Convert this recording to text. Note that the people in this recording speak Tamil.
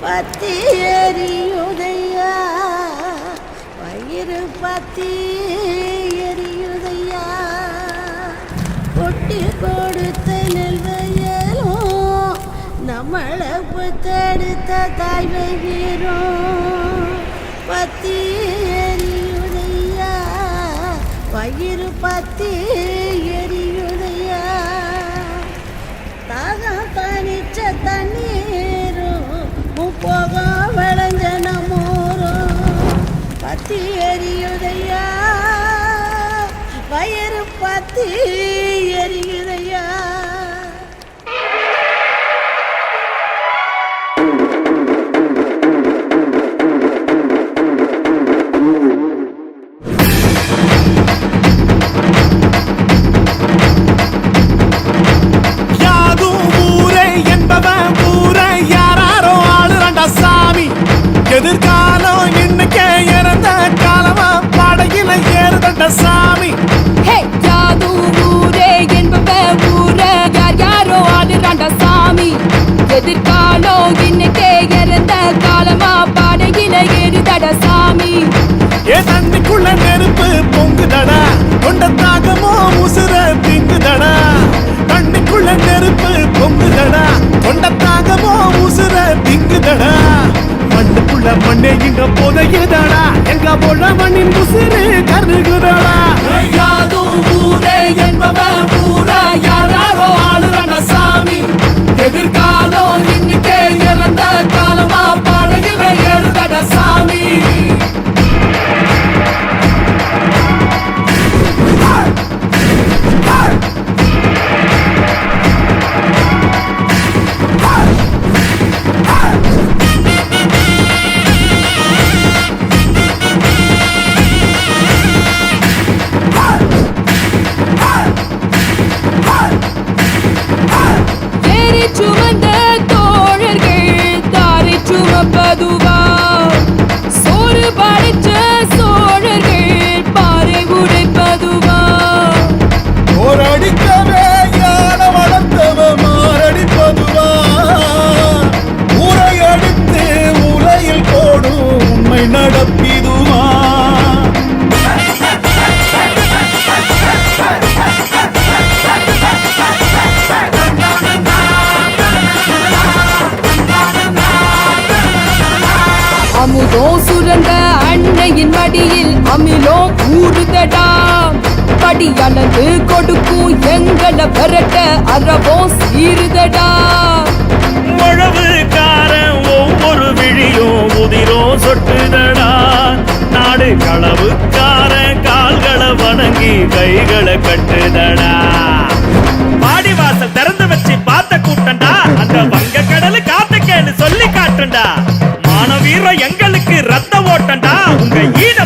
பத்தி எரியுதையா வயிறு பத்தி எரியுதையா கொட்டி கொடுத்த நெல்வயலும் நம்மளை புத்தெடுத்த தாய்மை வீரும் பத்தி எரியுதையா வயிறு பத்தி எரியுதையா தாகம் தனிச்ச தண்ணீரும் முப்போகம் விளைஞ்ச நம்மூரும் பத்தி எரியுதையா வயிறு பத்தி எரியுதையா எதிர்காலம் இன்னைக்கே இறந்த காலமா படையில ஏறுதண்ட சாமி யாது ஊரே என்பவ ஊர யார் யாரோ ஆடுறாண்ட சாமி எதிர்காலம் இன்னைக்கே இறந்த காலமா படையில ஏறுதட சாமி ஏ தண்ணிக்குள்ள நெருப்பு பொங்குதடா கொண்ட தாகமோ உசுர திங்குதடா தண்ணிக்குள்ள நெருப்பு பொங்குதடா கொண்ட தாகமோ உசுர திங்குதடா மண்ணுக்குள்ள மண்ணே இங்க புதையுதடா எங்க உழவனின் உசுறு கருகுதடா யாது ஊரே என்பவ ஊர யாரோ ஆடுறாண்ட சாமி எதிர்காலம் இன்னைக்கே இறந்த காலமா படையில ஏறுதட சாமி சுமந்த தோழர்கள் தாரை சுமப்பதுவா சோறு படைச்ச சோழர்கள் பாறை உடைப்பதுவா போரடிக்கவே யான வளர்த்தவ மாரடிப்பதுவா உரையடித்து உரையில் போடும் உண்மை நடப்பிதுவா அமுதோ சுரந்த அன்னையின் மடியில் அமிலோ ஊறுதடா படி அளந்து கொடுக்கும் எங்களை பெறட்ட அறவோ சீருதடா உழவுக்காரன் ஒவ்வொரு விழியும் உதிரோ சொட்டுதடா நாடு களவுக்காரன் கால்களை வணங்கி கைகளை கட்டுதடா பாடிவாசல் திறந்து வச்சு பார்த்த கூட்டண்டா அந்த வங்க கடலு காத்து கேளு சொல்லி காட்டுண்டா வீரம் எங்களுக்கு ரத்த ஓட்டண்டா உங்க ஈட